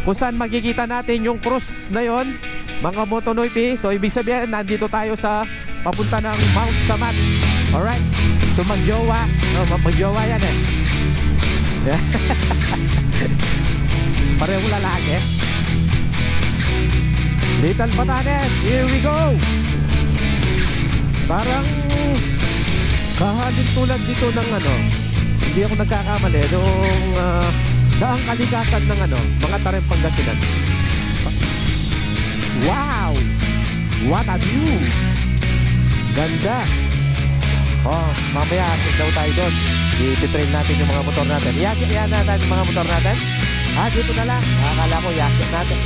kung saan makikita natin yung cross na yon, mga Motonoypi. So ibig sabihin nandito tayo sa papunta ng Mount Samat. Alright, so magjowa, magjowa yan eh. Parehong lalaki. Little Batanes, here we go. Parang kahalin tulad dito ng ano, hindi ako nagkakamali, nung daang kalikasan ng ano, mga Tarem Pangasinan. Wow! What a view! Ganda! Oh, mamaya daw tayo doon. I-train natin yung mga motor natin. Iakit natin yung mga motor natin. Dito na lang. Akala ko iakit natin.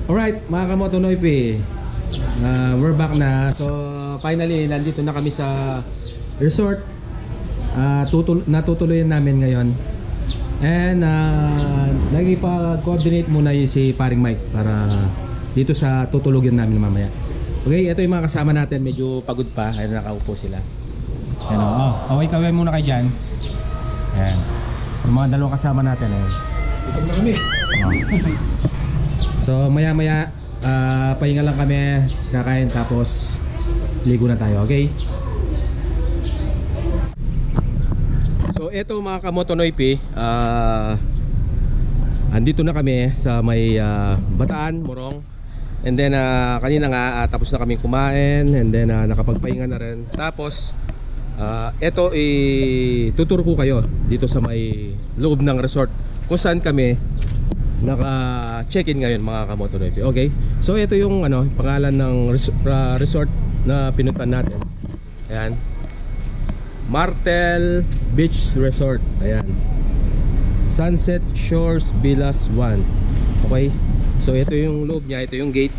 Alright, mga Motonoypi, we're back na. So finally, nandito na kami sa resort. Natutuloyan namin ngayon. And nagipag-coordinate muna yung si paring Mike para dito sa tutulugin namin mamaya. Okay, ito yung mga kasama natin. Medyo pagod pa. Ayun, nakaupo sila. Ayan, kaway-kaway muna kayo dyan. Ayan. Yung mga dalawang kasama natin. Ayan. Ito na kami. So maya-maya pahinga lang kami, kakain, tapos ligo na tayo, okay? So eto mga Motonoypi, andito na kami sa may Bataan, Morong. And then kanina nga tapos na kami kumain, and then nakapagpahinga na rin. Tapos eto tutur ko kayo dito sa may loob ng resort kung saan kami naka-check-in ngayon mga Motonoypi. Okay? So ito yung pangalan ng resort na pinuntahan natin. Ayan. Martel Beach Resort. Ayan. Sunset Shores Villas 1. Okay? So ito yung loob niya, ito yung gate.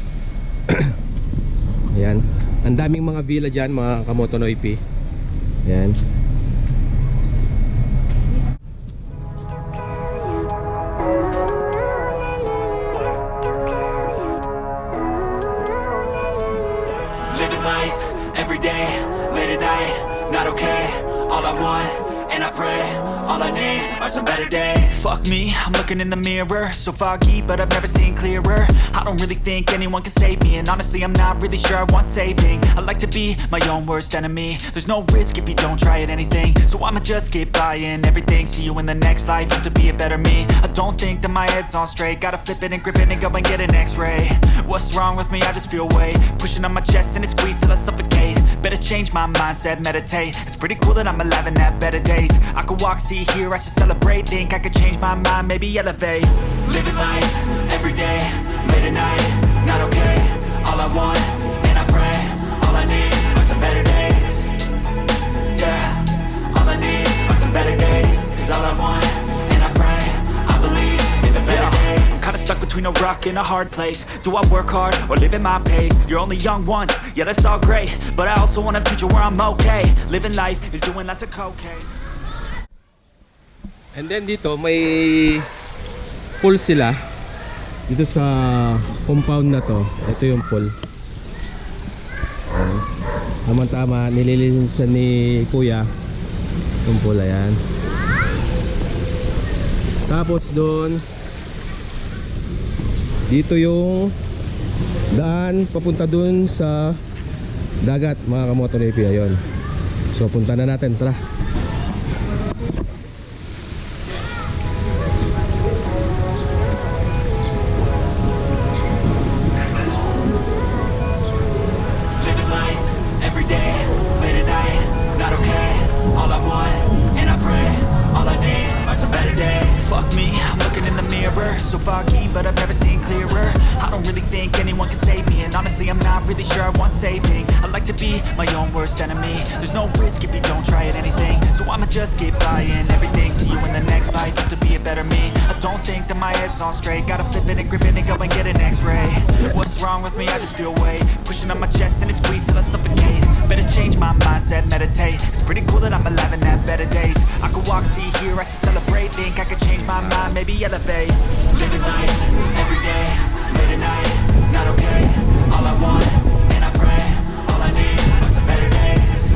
Ayan. Ang daming mga villa dyan mga Motonoypi. Ayan. Living life, every day, late at night, not okay. All I want and I pray. All I need are some better days. Fuck me, I'm looking in the mirror, so foggy, but I've never seen clearer. I don't really think anyone can save me, and honestly I'm not really sure I want saving. I like to be my own worst enemy. There's no risk if you don't try at anything, so I'ma just keep buying everything. See you in the next life, have to be a better me. I don't think that my head's on straight, gotta flip it and grip it and go and get an x-ray. What's wrong with me? I just feel weight pushing on my chest and it squeezes till I suffocate. Better change my mindset, meditate. It's pretty cool that I'm alive and have better days. I could walk, see, hear, I should celebrate. Think I could change my mind, maybe elevate. Living life, every day, late at night, not okay. All I want, and I pray, all I need are some better days. Yeah, all I need are some better days. Cause all I want, and I pray, I believe in the better days. Kinda stuck between a rock and a hard place. Do I work hard or live at my pace? You're only young once, yeah that's all great, but I also want a future where I'm okay. Living life is doing lots of cocaine. And then dito may pool sila. Dito sa compound na to. Ito yung pool. Tama-tama, nililinisan ni Kuya yung pool, ayan. Tapos doon, dito yung daan papunta doon sa dagat, mga kamotonoypi, ayun. So punta na natin, tara. So foggy, but I've never seen clearer. I don't really think anyone can save me, and honestly I'm not really sure I want saving. I like to be my own worst enemy. There's no risk if you don't try at anything, so I'ma just keep buying everything. See you in the next life, have to be a better me. I don't think that my head's on straight, gotta flip it and grip it and go and get an x-ray. What's wrong with me? I just feel weight pushing on my chest and it squeezes till I suffocate. Better change my mindset, meditate. It's pretty cool that I'm alive and have better days. I could walk, see, hear, I should celebrate. Think I could change my mind, maybe elevate. Living life, every day, late at night, not okay. All I want, and I pray, all I need are some better days.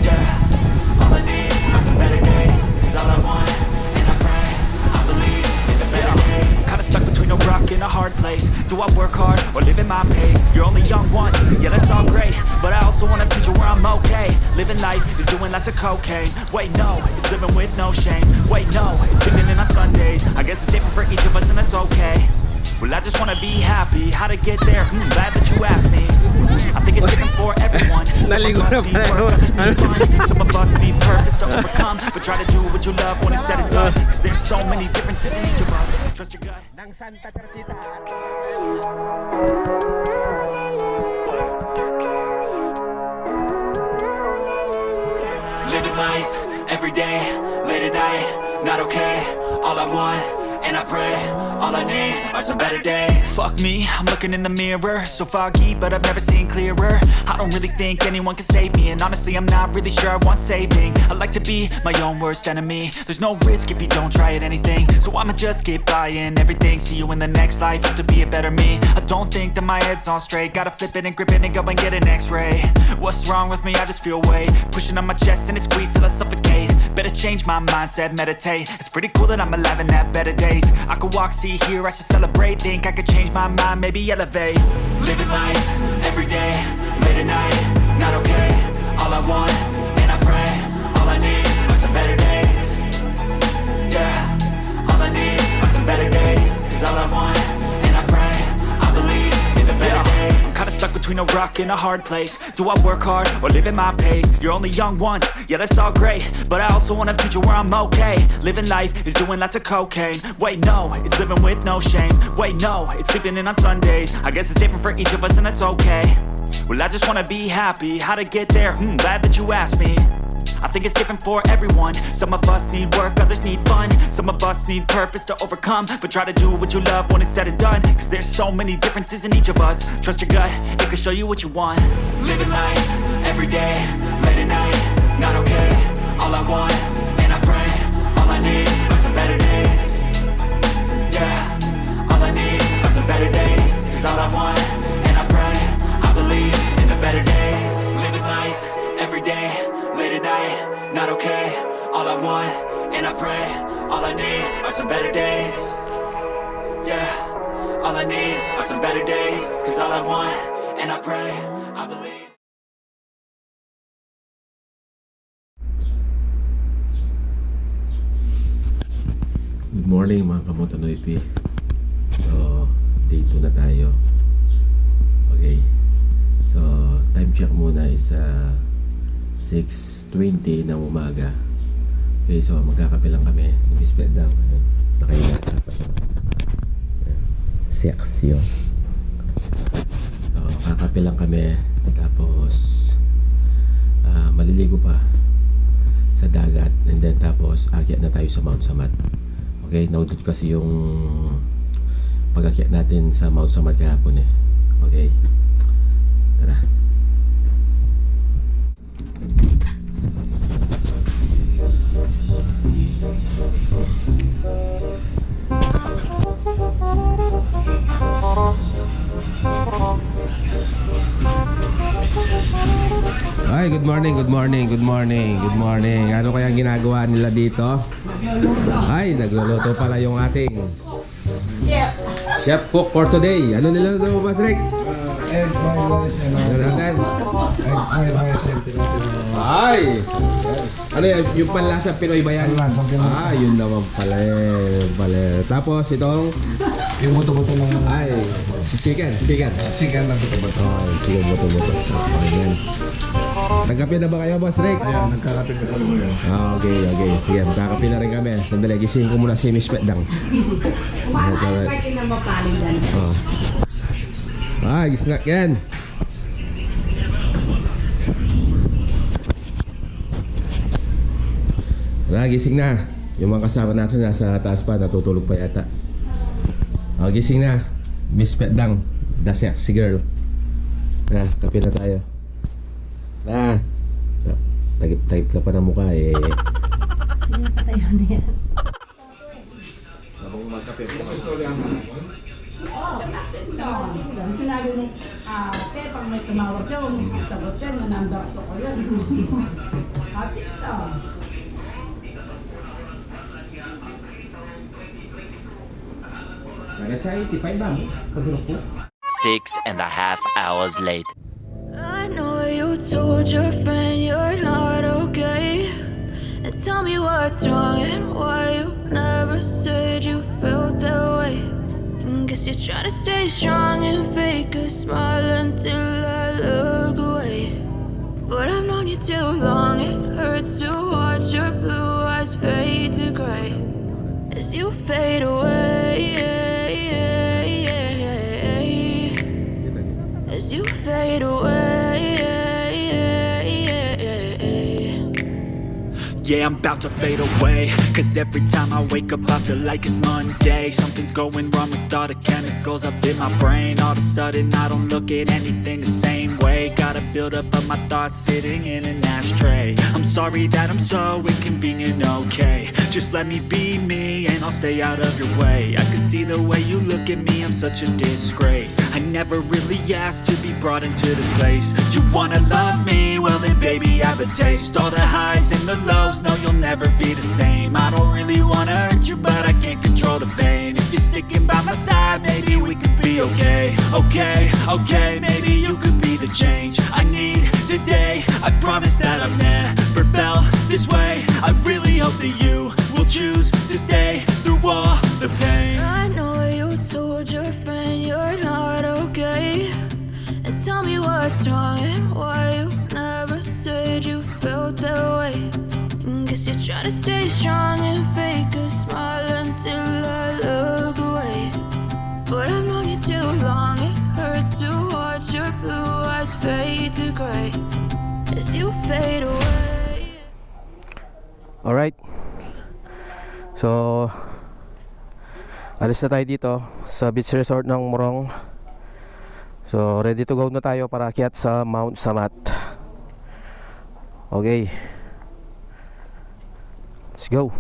Yeah, all I need are some better days. Cause all I want, and I pray, I believe in the better days. Kinda stuck between a rock and a hard place. Do I work hard or live at my pace? You're only young once, yeah that's all great, but I also want a future where I'm okay. Living life is doing lots of cocaine. Wait no, it's living with no shame. Wait no, it's sleeping in on Sundays. I guess it's different for each of us and that's okay. Well I just wanna be happy, how to get there? Glad that you asked me. I think it's different for everyone. Some of us need work, others need fun. Some of us need purpose to overcome, but try to do what you love when it's said and done. Cause there's so many differences in each of us. Trust your gut. Ng Santa Teresita. Living life, every day, late at night, not okay. All I want, and I pray, all I need are some better days. Fuck me, I'm looking in the mirror, so foggy, but I've never seen clearer. I don't really think anyone can save me, and honestly I'm not really sure I want saving. I like to be my own worst enemy. There's no risk if you don't try at anything, so I'ma just keep buying everything. See you in the next life, have to be a better me. I don't think that my head's on straight, gotta flip it and grip it and go and get an x-ray. What's wrong with me? I just feel weight pushing on my chest and it squeezes till I suffocate. Better change my mindset, meditate. It's pretty cool that I'm alive and have better days. I could walk, see, hear, I should celebrate. Think I could change my mind, maybe elevate. Living life, every day, late at night, not okay. All I want, and I pray, all I need are some better days. Yeah, all I need are some better days. Cause all I want, and I pray, I believe in the better days. Kinda stuck between a rock and a hard place. Do I work hard or live at my pace? You're only young once, yeah that's all great, but I also want a future where I'm okay. Living life is doing lots of cocaine. Wait no, it's living with no shame. Wait no, it's sleeping in on Sundays. I guess it's different for each of us and that's okay. Well I just wanna be happy, how to get there? Glad that you asked me. I think it's different for everyone. Some of us need work, others need fun. Some of us need purpose to overcome, but try to do what you love when it's said and done. Cause there's so many differences in each of us. Trust your gut, it can show you what you want. Living life, every day, late at night, not okay. All I want, and I pray, all I need are some better days. Yeah, all I need are some better days. Cause all I want, and I pray, I believe in the better days. Living life, every day, late at night, not okay. all I want, and I pray. All I need are some better days. Yeah, all I need are some better days. Cause all I want, and I pray, I believe. Good morning mga Motonoypi. So, day 2 na tayo. Okay. So, time check muna is 6:20 ng umaga. Okay, so magkakape lang kami. Nag-sped lang. Nakaingat. Sexy oh. So, kakape lang kami. Tapos maliligo pa sa dagat. And then tapos akyat na tayo sa Mount Samat. Okay, naudot kasi yung pag-akyat natin sa Mount Samat kahapon eh. Okay. Tara. Ay, good morning, good morning, good morning, good morning. Ano kaya ginagawa nila dito? Ay, nagluluto pala yung ating chef cook for today. Ano niluluto mo, Mas Rick? Egg fried rice and Ano natin? egg fried rice and tinitin. Ay! Ano yan? Yung panlasa Pinoy ba yan? Panlasa Pinoy. Ah, yun naman pala eh. Tapos itong Yung buto-buto ng ay, chicken. chicken na buto-buto. Ay, chicken buto-buto. Ayan. Nagkape na ba kayo, Boss Rick? Ayan, nagkakapit ka sa luya. Ah, okay. Sige, magkakape na rin kami. Sandali, gisingin ko muna si Miss Petdang. Oh. Ay, snack yan. Gising na. Yung mga kasama natin nasa taas pa, natutulog pa yata. Gising na. Miss Petdang, the sexy girl. Kape na tayo. Tagip ka pa ng mukha eh. Sino pa tayo na yan? Habang magkape po. Sinabi ni ate, pag may tumawag yun, sagot yan, nanandar ko ko yun. Ate ito. Nagkasya 85 ba? Pagulok po. 6.5 hours later. I know you told your friend you're not okay, and tell me what's wrong and why you never said you felt that way. And guess you're trying to stay strong and fake a smile until I look away. But I've known you too long, it hurts to watch your blue eyes fade to gray as you fade away. As you fade away. Yeah, I'm about to fade away. Cause every time I wake up I feel like it's Monday. Something's going wrong with all the chemicals up in my brain. All of a sudden I don't look at anything the same way. Got a build up of my thoughts sitting in an ashtray. I'm sorry that I'm so inconvenient, okay. Just let me be me and I'll stay out of your way. I can see the way you look at me, I'm such a disgrace. I never really asked to be brought into this place. You wanna love me? Well then baby I have a taste. All the highs and the lows, no you'll never be the same. I don't really wanna hurt you but I can't control the pain. If you're sticking by my side maybe we could be okay. Okay, maybe you could be the change I need today. I promise that I've never felt this way. I really hope that you will choose to stay through all the pain. I know you told your friend you're not okay, and tell me what's wrong and why you never said you felt that way. And guess you're trying to stay strong and fake a smile until I look away. But I've known you too long, it hurts to watch your blue eyes fade to gray as you fade away. Alright. So, alis na tayo dito sa beach resort ng Morong. So, ready to go na tayo para akyat sa Mount Samat. Okay. Let's go.